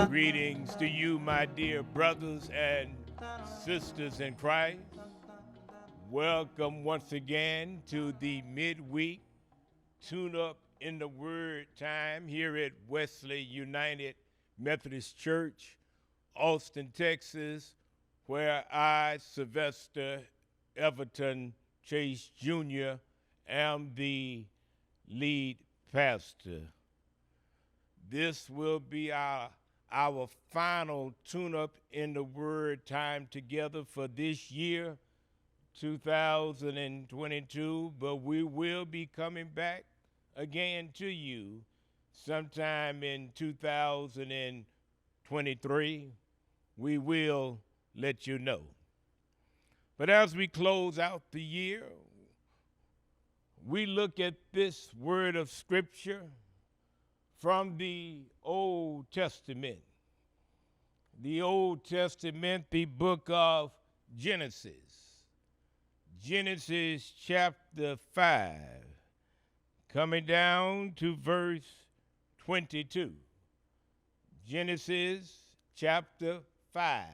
Greetings to you, my dear brothers and sisters in Christ. Welcome once again to the midweek tune up in the Word time here at Wesley United Methodist Church, Austin, Texas, where I, Sylvester Everton Chase Jr., am the lead pastor. This will be our final tune-up in the Word time together for this year, 2022, but we will be coming back again to you sometime in 2023. We will let you know. But as we close out the year, we look at this word of Scripture from the Old Testament. The Old Testament, the book of Genesis. Genesis chapter 5, coming down to verse 22. Genesis chapter 5,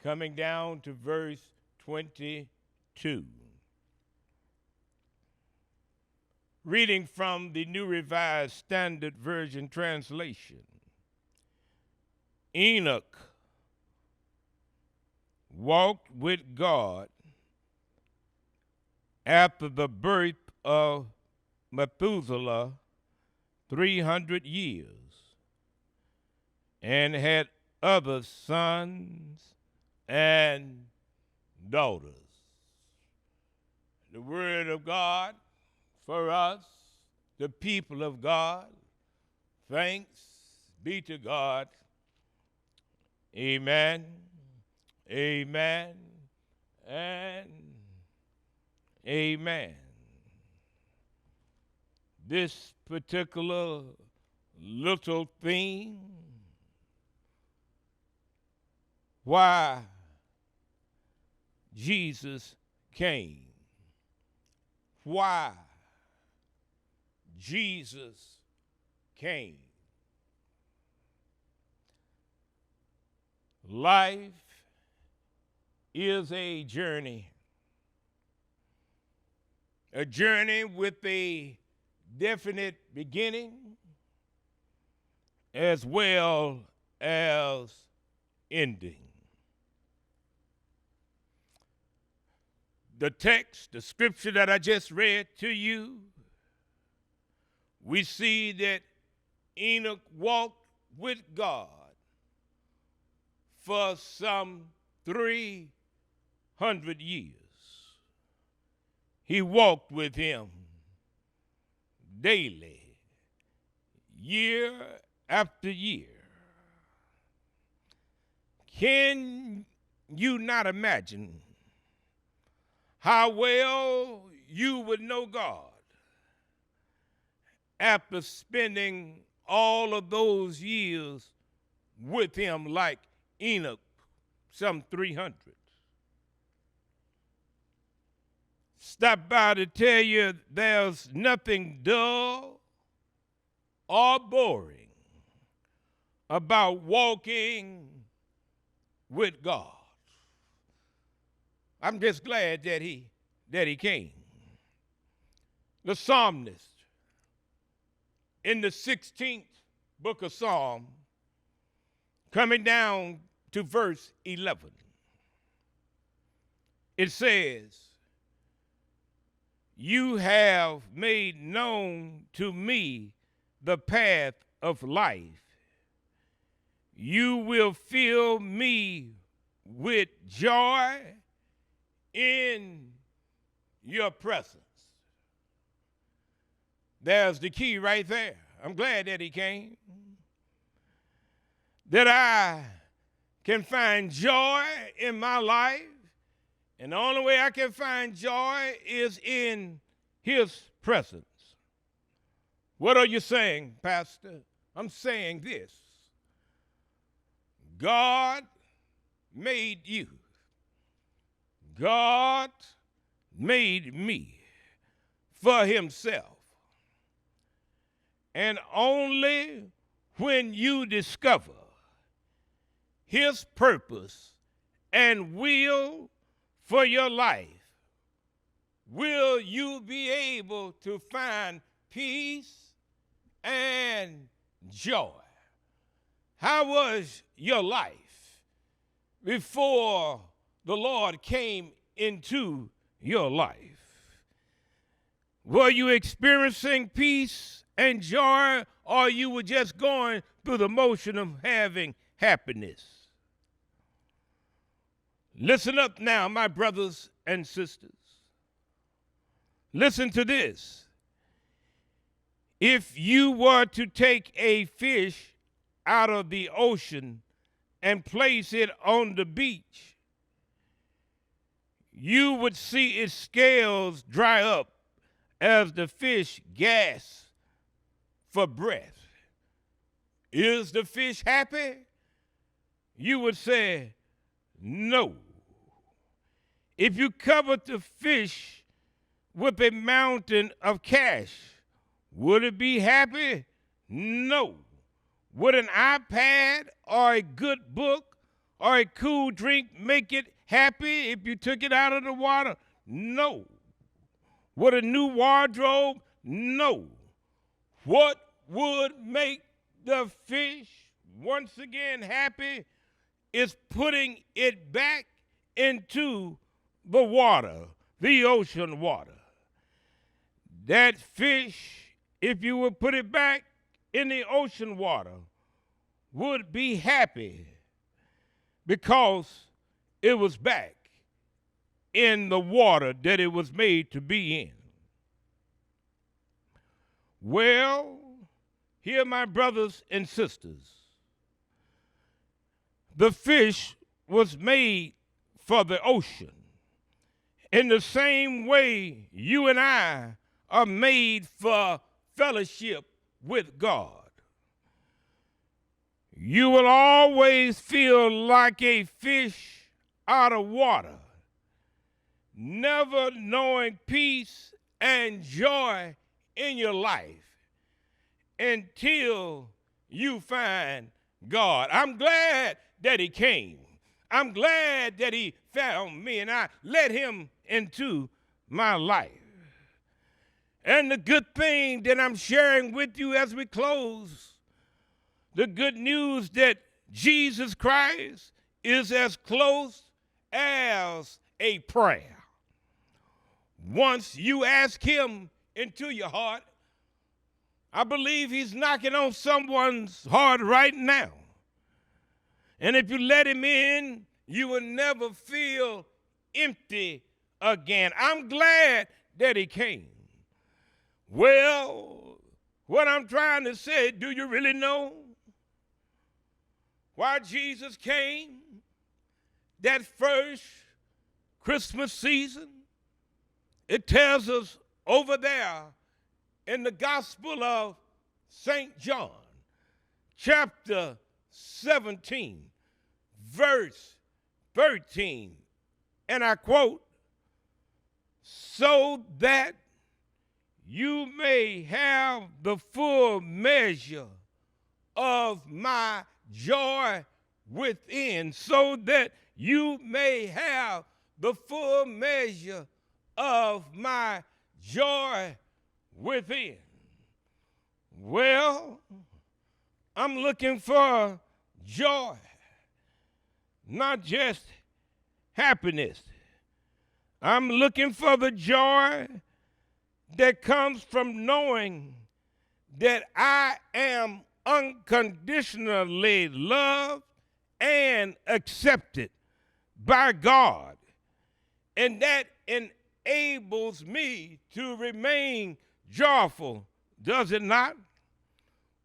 coming down to verse 22. Reading from the New Revised Standard Version translation. Enoch walked with God after the birth of Methuselah 300 years, and had other sons and daughters. The word of God for us, the people of God. Thanks be to God. Amen, amen, and amen. This particular little theme, why Jesus came. Why Jesus came. Life is a journey with a definite beginning as well as ending. The text, the scripture that I just read to you, we see that Enoch walked with God for some 300 years. He walked with him daily, year after year. Can you not imagine how well you would know God after spending all of those years with him like Enoch, some 300? Stop by to tell you there's nothing dull or boring about walking with God. I'm just glad that he came. The psalmist in the 16th book of Psalm, coming down to verse 11, it says, "You have made known to me the path of life. You will fill me with joy in your presence." There's the key right there. I'm glad that he came. That I can find joy in my life. And the only way I can find joy is in his presence. What are you saying, Pastor? I'm saying this. God made you. God made me for himself. And only when you discover his purpose and will for your life, will you be able to find peace and joy? How was your life before the Lord came into your life? Were you experiencing peace and joy, or you were just going through the motion of having happiness? Listen up now, my brothers and sisters. Listen to this. If you were to take a fish out of the ocean and place it on the beach, you would see its scales dry up as the fish gasps for breath. Is the fish happy? You would say, no. If you covered the fish with a mountain of cash, would it be happy? No. Would an iPad or a good book or a cool drink make it happy if you took it out of the water? No. Would a new wardrobe? No. What would make the fish once again happy is putting it back into the water, the ocean water. That fish, if you would put it back in the ocean water, would be happy because it was back in the water that it was made to be in. Well, here, my brothers and sisters, the fish was made for the ocean. In the same way, you and I are made for fellowship with God. You will always feel like a fish out of water, never knowing peace and joy in your life until you find God. I'm glad that he came. I'm glad that he found me and I let him into my life. And the good thing that I'm sharing with you as we close, the good news that Jesus Christ is as close as a prayer. Once you ask him into your heart, I believe he's knocking on someone's heart right now. And if you let him in, you will never feel empty again. I'm glad that he came. Well, what I'm trying to say, do you really know why Jesus came that first Christmas season? It tells us over there in the Gospel of St. John, chapter 17, verse 13, and I quote, "So that you may have the full measure of my joy within," so that you may have the full measure of my joy within. Well, I'm looking for joy, not just happiness. I'm looking for the joy that comes from knowing that I am unconditionally loved and accepted by God. And that enables me to remain joyful, does it not?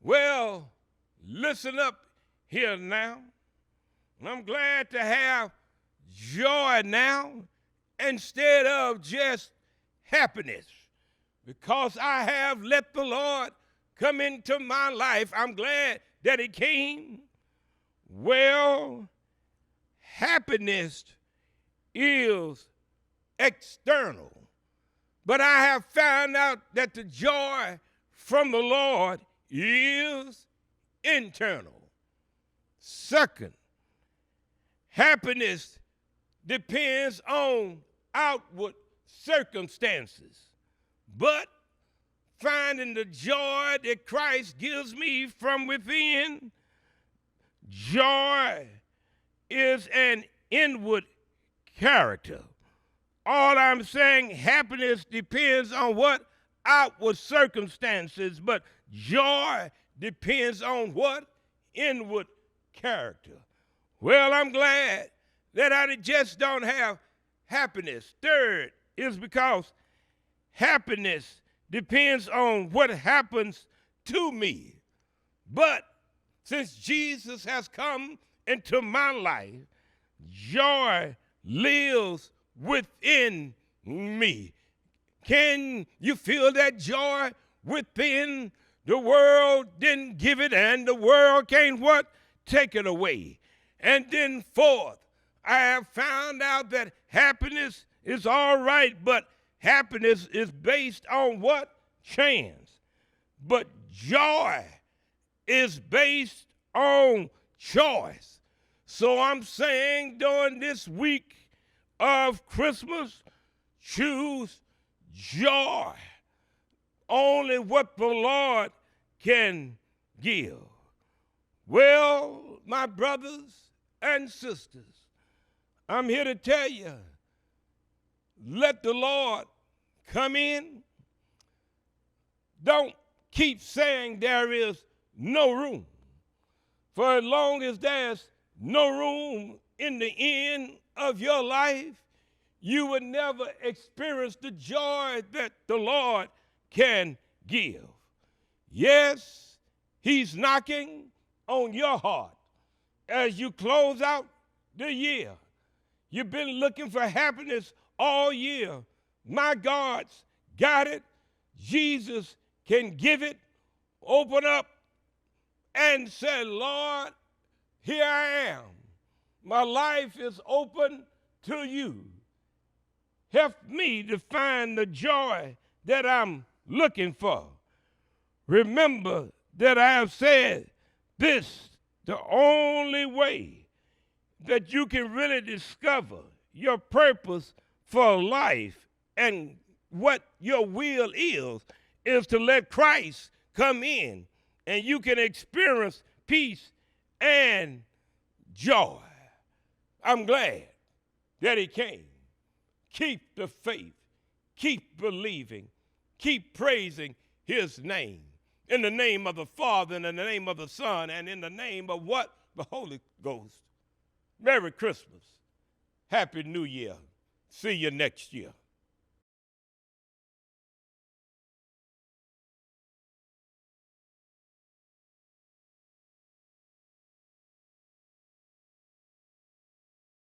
Well, listen up here now. I'm glad to have joy now instead of just happiness, because I have let the Lord come into my life. I'm glad that he came. Well, happiness is external, but I have found out that the joy from the Lord is internal. Second, happiness depends on outward circumstances, but finding the joy that Christ gives me from within, joy is an inward character. All I'm saying, happiness depends on what? Outward circumstances, but joy depends on what? Inward character. Well, I'm glad that I just don't have happiness. Third is because happiness depends on what happens to me. But since Jesus has come into my life, joy lives within me. Can you feel that joy within? The world didn't give it, and the world can't what? Take it away. And then fourth, I have found out that happiness is all right, but happiness is based on what? Chance. But joy is based on choice. So I'm saying during this week of Christmas, choose joy. Only what the Lord can give. Well, my brothers and sisters, I'm here to tell you, let the Lord come in. Don't keep saying there is no room. For as long as there's no room in the end of your life, you will never experience the joy that the Lord can give. Yes, he's knocking on your heart as you close out the year. You've been looking for happiness all year. My God's got it. Jesus can give it. Open up and say, Lord, here I am. My life is open to you. Help me to find the joy that I'm looking for. Remember that I have said this, the only way that you can really discover your purpose for life and what your will is to let Christ come in, and you can experience peace and joy. I'm glad that he came. Keep the faith. Keep believing. Keep praising his name. In the name of the Father, and in the name of the Son, and in the name of what? The Holy Ghost. Merry Christmas. Happy New Year. See you next year.